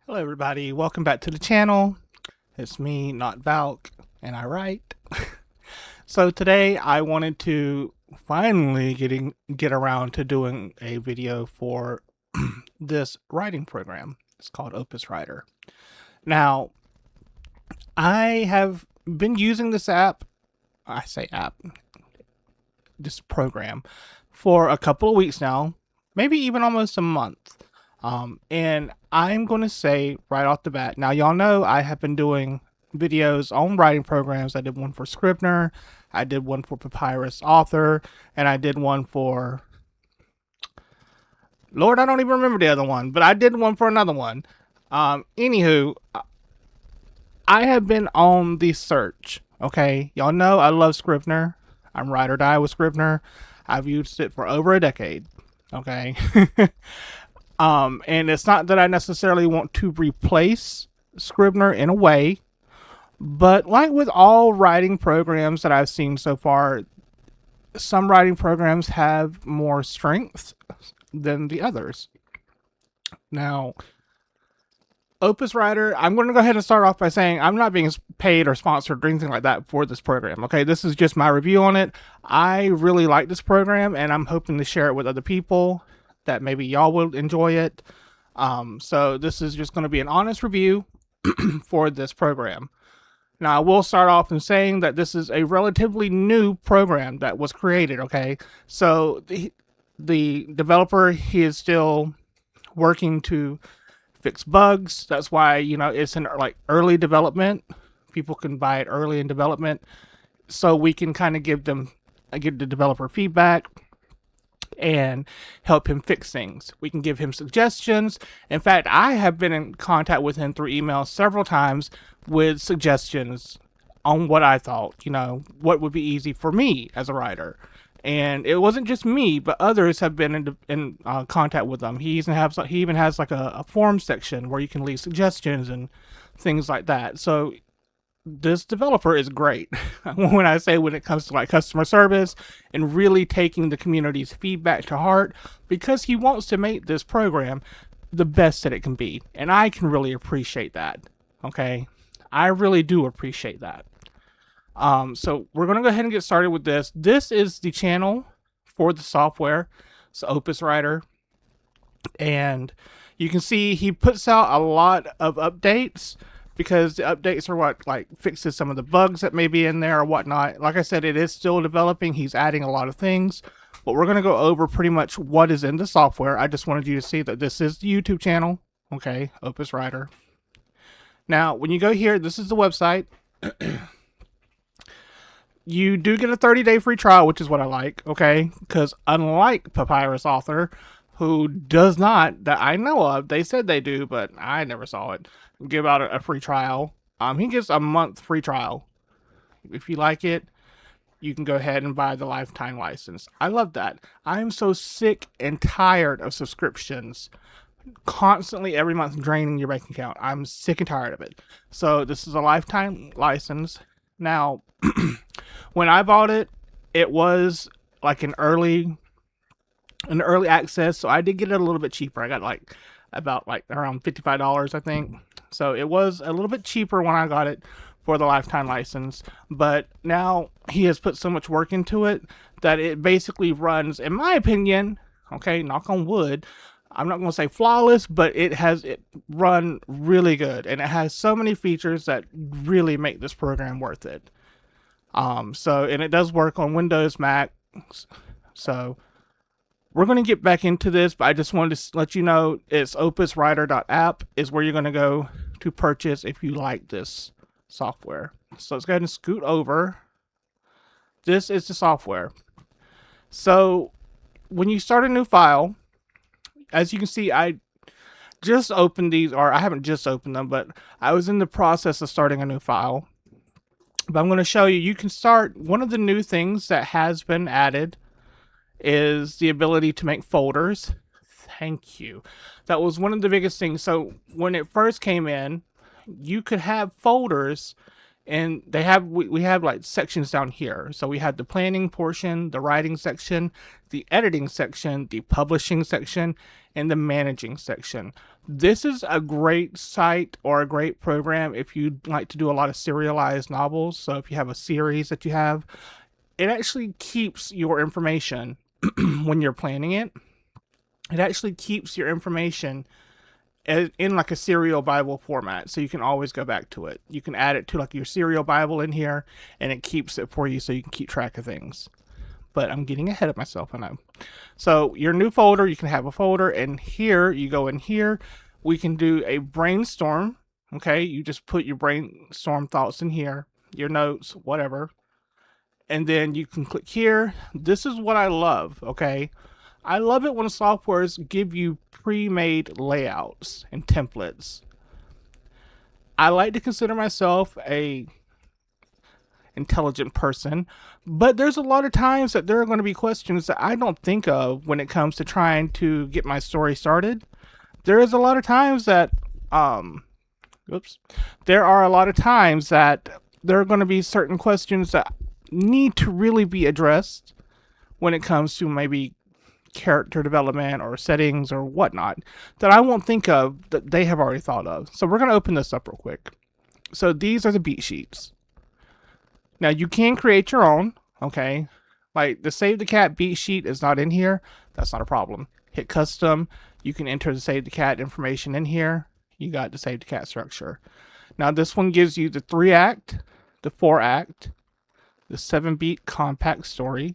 Hello everybody, welcome back to the channel. It's me, not Valk, and I write. So today I wanted to finally get around to doing a video for this writing program. It's called Opus Writer. Now, I have been using this this program, for a couple of weeks now, maybe even almost a month. And I'm going to say right off the bat, now y'all know I have been doing videos on writing programs. I did one for Scrivener, I did one for Papyrus Author, and I did one for, Lord, I don't even remember the other one, but I did one for another one. Anywho, I have been on the search, okay? Y'all know I love Scrivener. I'm ride or die with Scrivener. I've used it for over a decade, okay? And it's not that I necessarily want to replace Scrivener in a way, but like with all writing programs that I've seen so far, some writing programs have more strengths than the others. Now, Opus Writer, I'm going to go ahead and start off by saying I'm not being paid or sponsored or anything like that for this program, okay? This is just my review on it. I really like this program, and I'm hoping to share it with other people that maybe y'all will enjoy it. So this is just going to be an honest review for this program. Now, I will start off in saying that this is a relatively new program that was created, okay? So the developer, he is still working to fix bugs. That's why, you know, it's in like early development. People can buy it early in development, so we can kind of give the developer feedback and help him fix things. We can give him suggestions. In fact, I have been in contact with him through email several times with suggestions on what I thought, you know, what would be easy for me as a writer. And it wasn't just me, but others have been in contact with them. He even has like a forum section where you can leave suggestions and things like that. So this developer is great. When it comes to like customer service and really taking the community's feedback to heart, because he wants to make this program the best that it can be. And I can really appreciate that. Okay. I really do appreciate that. So we're going to go ahead and get started with this. This is the channel for the software. It's Opus Writer. And you can see he puts out a lot of updates, because the updates are what like fixes some of the bugs that may be in there or whatnot. Like I said, it is still developing. He's adding a lot of things, but we're going to go over pretty much what is in the software. I just wanted you to see that this is the YouTube channel. Okay. Opus Writer. Now, when you go here, this is the website. You do get a 30-day free trial, which is what I like. Okay. Because unlike Papyrus Author, who does not, that I know of, they said they do, but I never saw it, give out a free trial. He gives a month free trial. If you like it, you can go ahead and buy the lifetime license. I love that. I'm so sick and tired of subscriptions constantly every month draining your bank account. I'm sick and tired of it. So this is a lifetime license. Now, when I bought it, it was like an early access, so I did get it a little bit cheaper. I got about around $55, I think. So it was a little bit cheaper when I got it for the lifetime license, but now he has put so much work into it that it basically runs, in my opinion, okay, knock on wood, I'm not going to say flawless, but it run really good, and it has so many features that really make this program worth it. And it does work on Windows, Mac. So we're going to get back into this, but I just wanted to let you know it's opuswriter.app is where you're going to go to purchase if you like this software. So let's go ahead and scoot over. This is the software. So when you start a new file, as you can see, I just opened these, or I haven't just opened them, but I was in the process of starting a new file. But I'm going to show you, you can start, one of the new things that has been added is the ability to make folders. Thank you. That was one of the biggest things. So when it first came in, you could have folders And they have we have like sections down here. So we have the planning portion, the writing section, the editing section, the publishing section, and the managing section. This is a great site or a great program if you'd like to do a lot of serialized novels. So if you have a series that you have, it actually keeps your information when you're planning it. It actually keeps your information in like a serial Bible format, so you can always go back to it. You can add it to like your serial Bible in here, and it keeps it for you so you can keep track of things. But I'm getting ahead of myself, I know. So your new folder, you can have a folder, and here you go in here. We can do a brainstorm. Okay, you just put your brainstorm thoughts in here, your notes, whatever, and then you can click here. This is what I love. Okay, I love it when softwares give you pre-made layouts and templates. I like to consider myself a intelligent person, but there's a lot of times that there are going to be questions that I don't think of when it comes to trying to get my story started. There is a lot of times that there are a lot of times that there are going to be certain questions that need to really be addressed when it comes to maybe character development or settings or whatnot that I won't think of that they have already thought of. So we're going to open this up real quick. So these are the beat sheets. Now you can create your own, okay? Like the Save the Cat beat sheet is not in here. That's not a problem. Hit custom. You can enter the Save the Cat information in here. You got the Save the Cat structure. Now this one gives you the 3-act, the 4-act, the 7-beat compact story,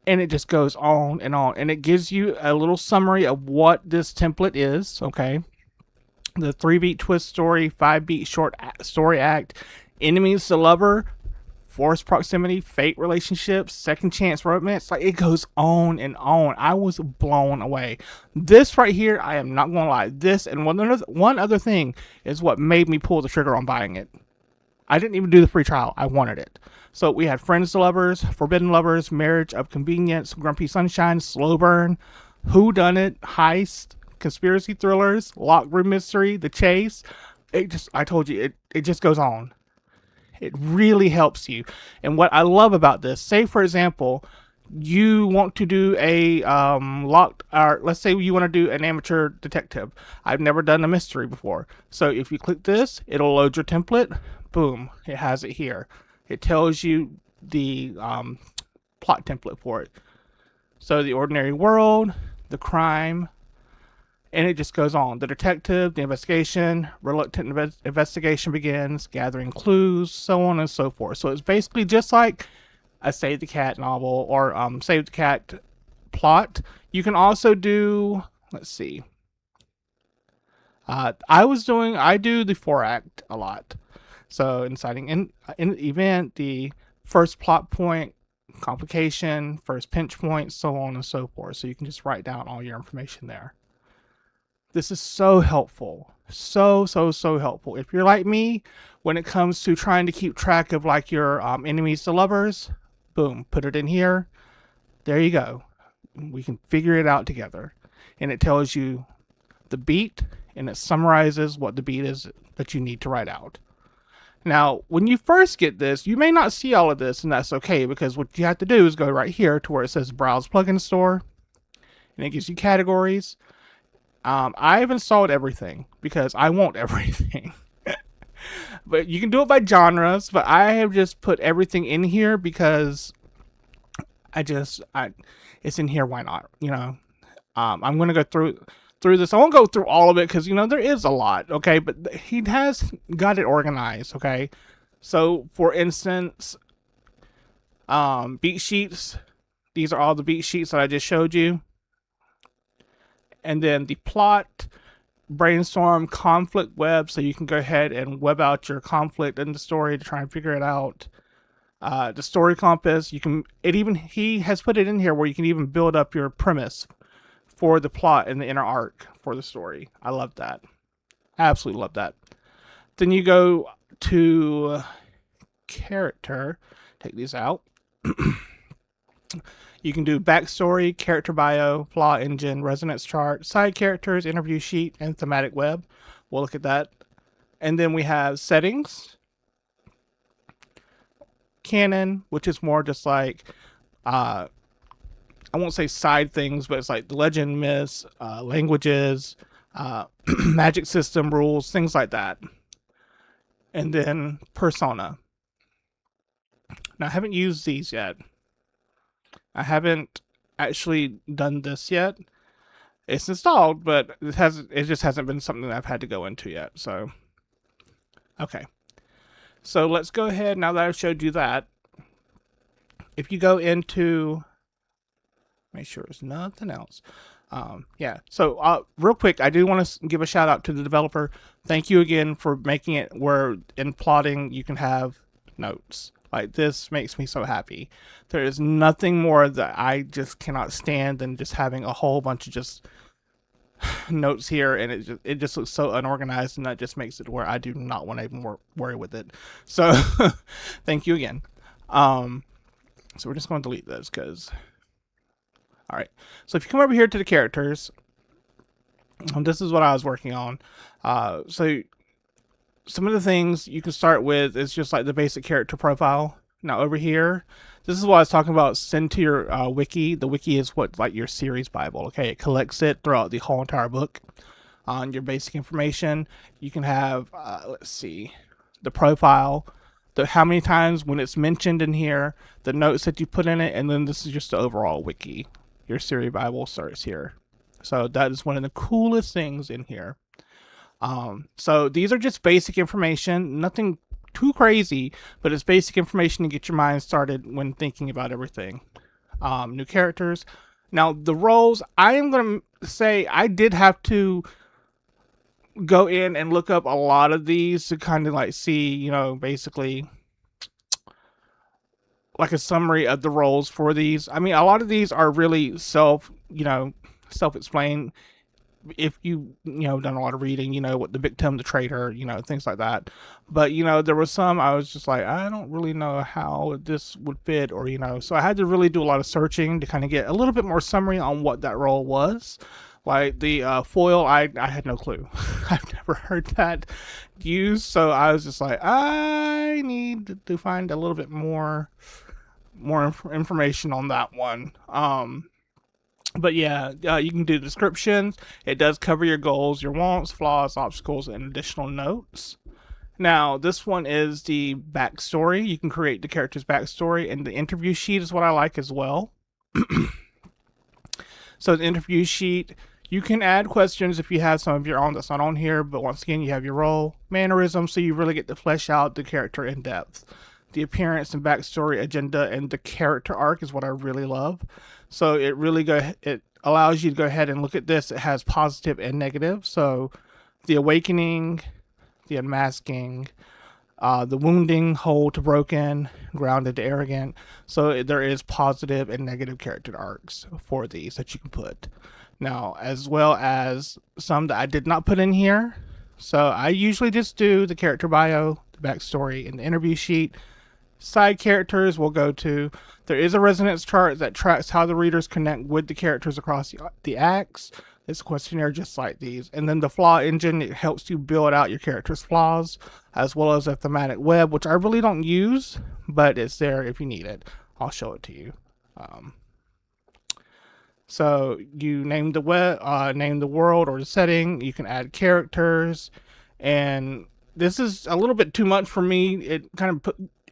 and it just goes on, and it gives you a little summary of what this template is. Okay, the 3-beat twist story, 5-beat short story act, enemies to lover, forced proximity, fate relationships, second chance romance. Like, it goes on and on. I was blown away. This right here, I am not gonna lie, this and one other thing is what made me pull the trigger on buying it. I didn't even do the free trial. I wanted it. So we had Friends to Lovers, Forbidden Lovers, Marriage of Convenience, Grumpy Sunshine, Slow Burn, Who Done It, Heist, Conspiracy Thrillers, Locked Room Mystery, The Chase. I told you, it just goes on. It really helps you. And what I love about this, say for example, you want to do a let's say you want to do an amateur detective. I've never done a mystery before. So if you click this, it'll load your template. Boom, it has it here. It tells you the plot template for it. So the ordinary world, the crime, and it just goes on. The detective, the investigation, reluctant investigation begins, gathering clues, so on and so forth. So it's basically just like a Save the Cat novel or Save the Cat plot. You can also do, let's see. I do the 4-act a lot. So inciting in event, the first plot point, complication, first pinch point, so on and so forth. So you can just write down all your information there. This is so helpful. So helpful. If you're like me, when it comes to trying to keep track of like your enemies to lovers, boom, put it in here. There you go. We can figure it out together. And it tells you the beat, and it summarizes what the beat is that you need to write out. Now, when you first get this, you may not see all of this, and that's okay, because what you have to do is go right here to where it says Browse Plugin Store, and it gives you categories. I've installed everything because I want everything. But you can do it by genres, but I have just put everything in here because it's in here, why not? You know, I'm going to go through this. I won't go through all of it because, you know, there is a lot, okay? But he has got it organized, okay? So, for instance, beat sheets. These are all the beat sheets that I just showed you. And then the plot, brainstorm, conflict web, so you can go ahead and web out your conflict in the story to try and figure it out. The story compass, he has put it in here where you can even build up your premise for the plot and the inner arc for the story. I love that. Absolutely love that. Then you go to character. Take these out. You can do backstory, character bio, plot engine, resonance chart, side characters, interview sheet, and thematic web. We'll look at that. And then we have settings. canon, which is more just like, I won't say side things, but it's like the legend, myths, languages, magic system rules, things like that. And then persona. Now, I haven't used these yet. I haven't actually done this yet. It's installed, but it just hasn't been something that I've had to go into yet. So, okay. So let's go ahead, now that I've showed you that. If you go into, make sure there's nothing else. Yeah, so real quick, I do want to give a shout out to the developer. Thank you again for making it where in plotting you can have notes. Like, this makes me so happy. There is nothing more that I just cannot stand than just having a whole bunch of just notes here, and it just looks so unorganized, and that just makes it where I do not want to even worry with it. So thank you again. So we're just going to delete this because, all right. So if you come over here to the characters, this is what I was working on. So some of the things you can start with is just like the basic character profile. Now over here, this is what I was talking about. Send to your wiki. The wiki is what, like, your series Bible. Okay, it collects it throughout the whole entire book. On your basic information, you can have let's see, the profile, how many times when it's mentioned in here, the notes that you put in it, and then this is just the overall wiki. Your series Bible starts here. So that is one of the coolest things in here. So these are just basic information, nothing too crazy, but it's basic information to get your mind started when thinking about everything. New characters. Now the roles, I am going to say I did have to go in and look up a lot of these to kind of like see, you know, basically like a summary of the roles for these. I mean, a lot of these are really self-explained. If you done a lot of reading, you know what the victim, the traitor, things like that. But there was some I was just like, I don't really know how this would fit, or so I had to really do a lot of searching to kind of get a little bit more summary on what that role was. Like the foil, I had no clue. I've never heard that used, so I was just like, I need to find a little bit more information on that one. But yeah, you can do descriptions. It does cover your goals, your wants, flaws, obstacles, and additional notes. Now, this one is the backstory. You can create the character's backstory, and the interview sheet is what I like as well. So the interview sheet, you can add questions if you have some of your own that's not on here, but once again, you have your role, mannerisms, so you really get to flesh out the character in depth. The appearance and backstory, agenda, and the character arc is what I really love. So it allows you to go ahead and look at this. It has positive and negative. So the awakening, the unmasking, the wounding, whole to broken, grounded to arrogant. So there is positive and negative character arcs for these that you can put. Now, as well as some that I did not put in here. So I usually just do the character bio, the backstory, and the interview sheet. Side characters we'll go to. There is a resonance chart that tracks how the readers connect with the characters across the acts. It's a questionnaire just like these. And then the flaw engine, it helps you build out your character's flaws, as well as a thematic web, which I really don't use, but it's there if you need it. I'll show it to you. So you name the world or the setting. You can add characters, and this is a little bit too much for me.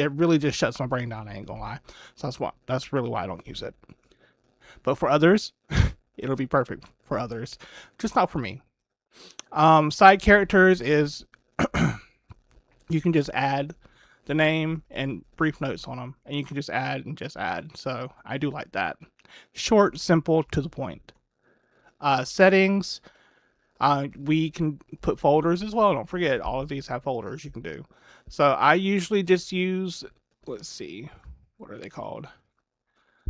It really just shuts my brain down, I ain't gonna lie. So that's really why I don't use it. But for others, it'll be perfect for others. Just not for me. Side characters is you can just add the name and brief notes on them, and you can just add and just add. So I do like that. Short, simple, to the point. Settings. We can put folders as well. Don't forget, all of these have folders you can do. So I usually just use, let's see, what are they called?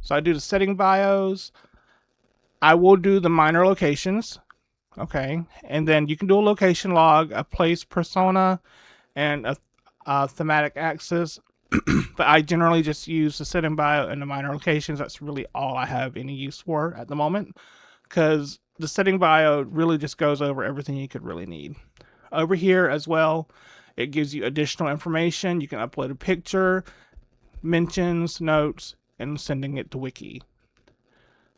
So I do the setting bios. I will do the minor locations. Okay. And then you can do a location log, a place persona, and a thematic axis. But I generally just use the setting bio and the minor locations. That's really all I have any use for at the moment, because the setting bio really just goes over everything you could really need. Over here as well, it gives you additional information. You can upload a picture. mentions, notes, and sending it to wiki.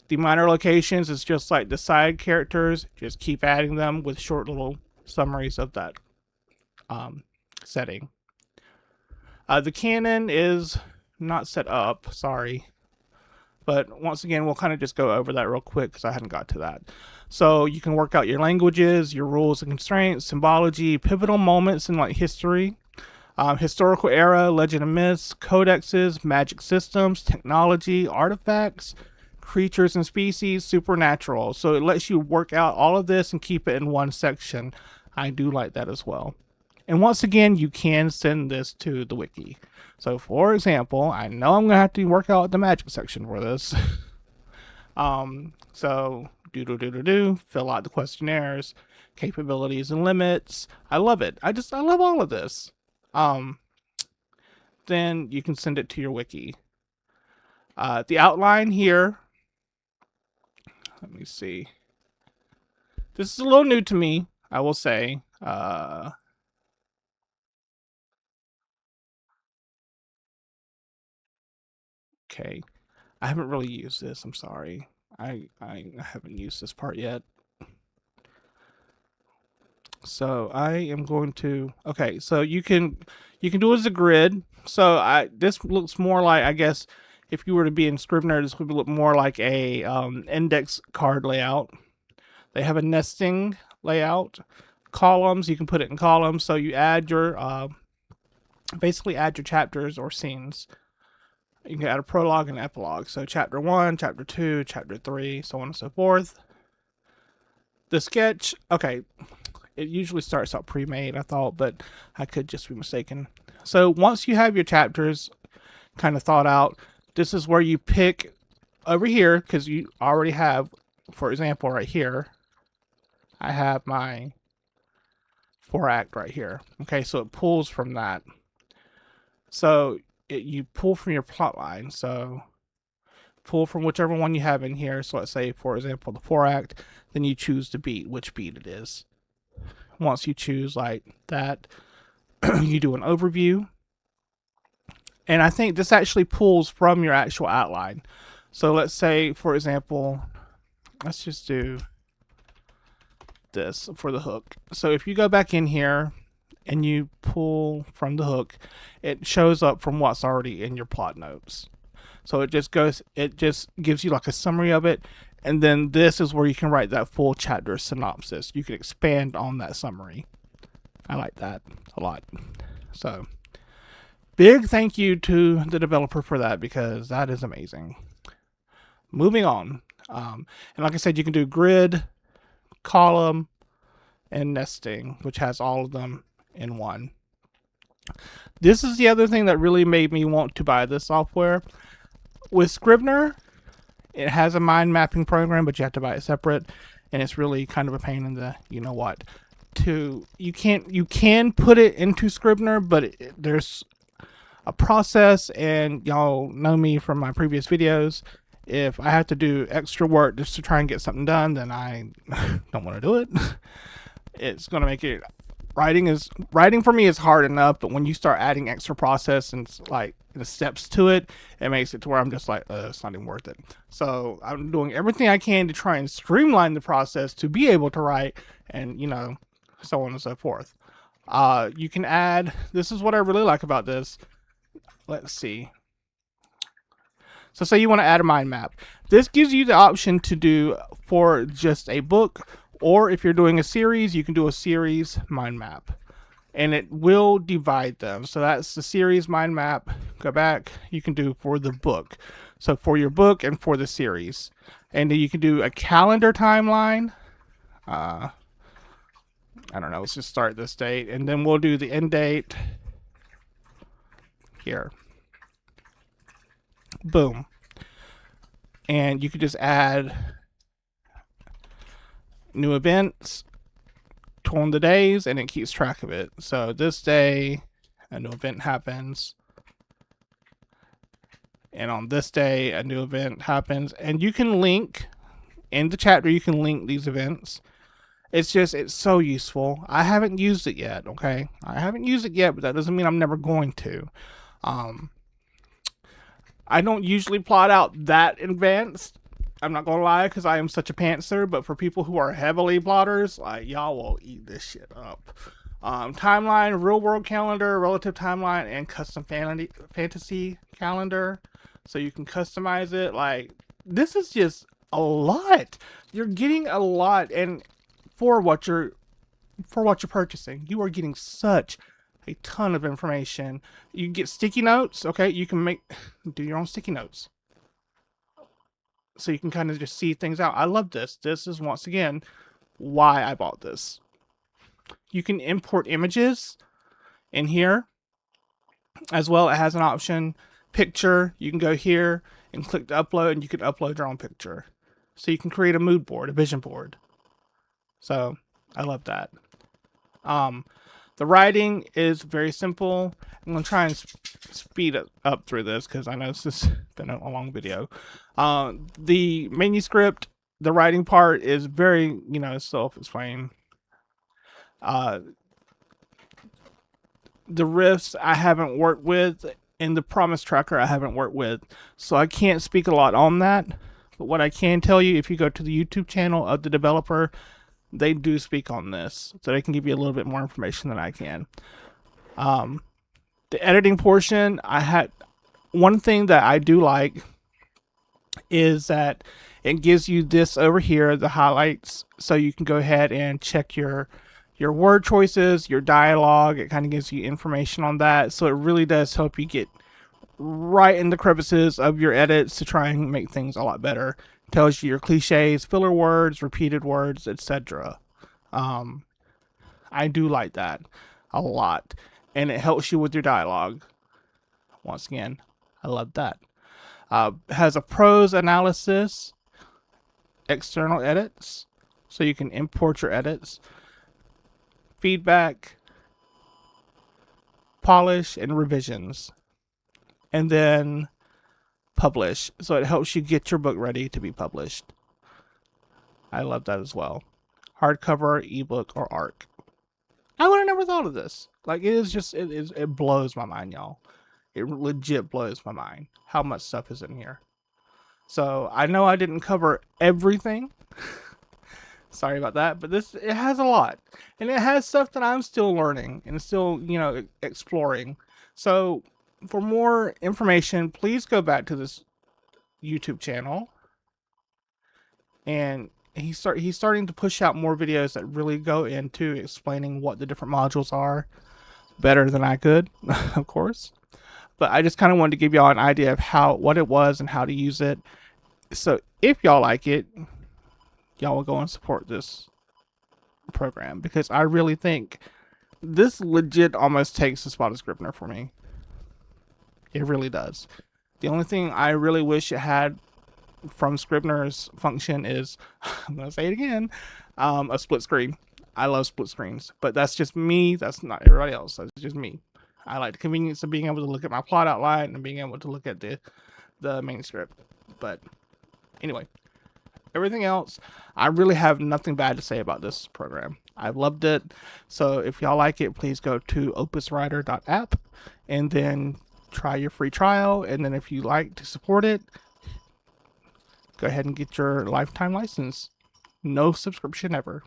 The minor locations is just like the side characters. Just keep adding them with short little summaries of that setting. The canon is not set up, sorry. But once again, we'll kind of just go over that real quick because I hadn't got to that. So you can work out your languages, your rules and constraints, symbology, pivotal moments in like history, historical era, legend and myths, codexes, magic systems, technology, artifacts, creatures and species, supernatural. So it lets you work out all of this and keep it in one section. I do like that as well. And once again, you can send this to the wiki. So for example, I know I'm going to have to work out the magic section for this. So fill out the questionnaires, capabilities and limits. I love it. I love all of this. Then you can send it to your wiki. The outline here, let me see. This is a little new to me, I will say. Okay, I haven't really used this. I'm sorry. I haven't used this part yet. So I am going to. Okay, so you can do it as a grid. So this looks more like, I guess, if you were to be in Scrivener, this would look more like a index card layout. They have a nesting layout. Columns, you can put it in columns. So you add your basically add your chapters or scenes. You can add a prologue and an epilogue. So chapter 1, chapter 2, chapter 3, so on and so forth. The sketch, okay, it usually starts out pre-made, I thought, but I could just be mistaken. So once you have your chapters kind of thought out, this is where you pick over here, because you already have, for example, right here, I have my 4-act right here. Okay, so it pulls from that. So you pull from your plot line. So pull from whichever one you have in here. So let's say, for example, the 4-act. Then you choose the beat, which beat it is. Once you choose like that, you do an overview. And I think this actually pulls from your actual outline. So let's say, for example, let's just do this for the hook. So if you go back in here and you pull from the hook, it shows up from what's already in your plot notes. So it just gives you like a summary of it. And then this is where you can write that full chapter synopsis. You can expand on that summary. I like that a lot. So big thank you to the developer for that, because that is amazing. Moving on. And like I said, you can do grid, column, and nesting, which has all of them in one. This is the other thing that really made me want to buy this software. With Scrivener, it has a mind mapping program, but you have to buy it separate, and it's really kind of a pain in the you know what. You can put it into Scrivener, but there's a process, and y'all know me from my previous videos. If I have to do extra work just to try and get something done, then I don't want to do it. It's going to make it, writing for me is hard enough, but when you start adding extra process and like the steps to it, it makes it to where I'm just like, it's not even worth it. So I'm doing everything I can to try and streamline the process to be able to write, and so on and so forth. You can add, this is what I really like about this. Let's see. So say you want to add a mind map. This gives you the option to do for just a book, or if you're doing a series, you can do a series mind map. And it will divide them. So that's the series mind map. Go back. You can do for the book. So for your book and for the series. And then you can do a calendar timeline. I don't know. Let's just start this date. And then we'll do the end date here. Boom. And you could just add new events, on the days, and it keeps track of it. So this day a new event happens, and on this day a new event happens, and you can link in the chapter, you can link these events. It's so useful. I haven't used it yet. Okay, I haven't used it yet, but that doesn't mean I'm never going to. I don't usually plot out that advanced. I'm not gonna lie, because I am such a pantser. But for people who are heavily plotters, like, y'all will eat this shit up. Timeline, real world calendar, relative timeline, and custom fantasy calendar. So you can customize it. Like, this is just a lot. You're getting a lot, and for what you're purchasing, you are getting such a ton of information. You get sticky notes. Okay, you can do your own sticky notes, so you can kind of just see things out. I love this. This is, once again, why I bought this. You can import images in here as well. It has an option, picture. You can go here and click to upload, and you can upload your own picture. So you can create a mood board, a vision board. So I love that. The writing is very simple. I'm going to try and speed it up through this, because I know this has been a long video. The manuscript, the writing part is very, self-explained. The riffs I haven't worked with, and the promise tracker I haven't worked with, so I can't speak a lot on that. But what I can tell you, if you go to the YouTube channel of the developer, they do speak on this, so they can give you a little bit more information than I can. The editing portion, one thing that I do like is that it gives you this over here, the highlights, so you can go ahead and check your word choices, your dialogue. It kind of gives you information on that, so it really does help you get right in the crevices of your edits to try and make things a lot better. It tells you your cliches, filler words, repeated words, etc. I do like that a lot, and it helps you with your dialogue. Once again, I love that. Has a prose analysis, external edits, so you can import your edits, feedback, polish, and revisions, and then publish. So it helps you get your book ready to be published. I love that as well. Hardcover, ebook, or ARC. I would have never thought of this. Like, it blows my mind, y'all. It legit blows my mind how much stuff is in here. So I know I didn't cover everything. Sorry about that, but it has a lot, and it has stuff that I'm still learning and still, exploring. So for more information, please go back to this YouTube channel, and he's starting to push out more videos that really go into explaining what the different modules are better than I could, of course. But I just kind of wanted to give y'all an idea of what it was and how to use it. So if y'all like it, y'all will go and support this program, because I really think this legit almost takes the spot of Scrivener for me. It really does. The only thing I really wish it had from Scrivener's function is, I'm going to say it again, a split screen. I love split screens, but that's just me. That's not everybody else. That's just me. I like the convenience of being able to look at my plot outline and being able to look at the manuscript. But anyway, everything else, I really have nothing bad to say about this program. I've loved it. So if y'all like it, please go to opuswriter.app and then try your free trial. And then if you like to support it, go ahead and get your lifetime license. No subscription ever.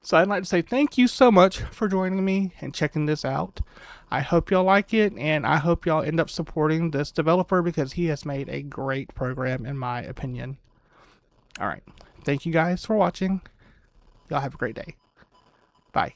So I'd like to say thank you so much for joining me and checking this out. I hope y'all like it, and I hope y'all end up supporting this developer, because he has made a great program in my opinion. Alright, thank you guys for watching. Y'all have a great day. Bye.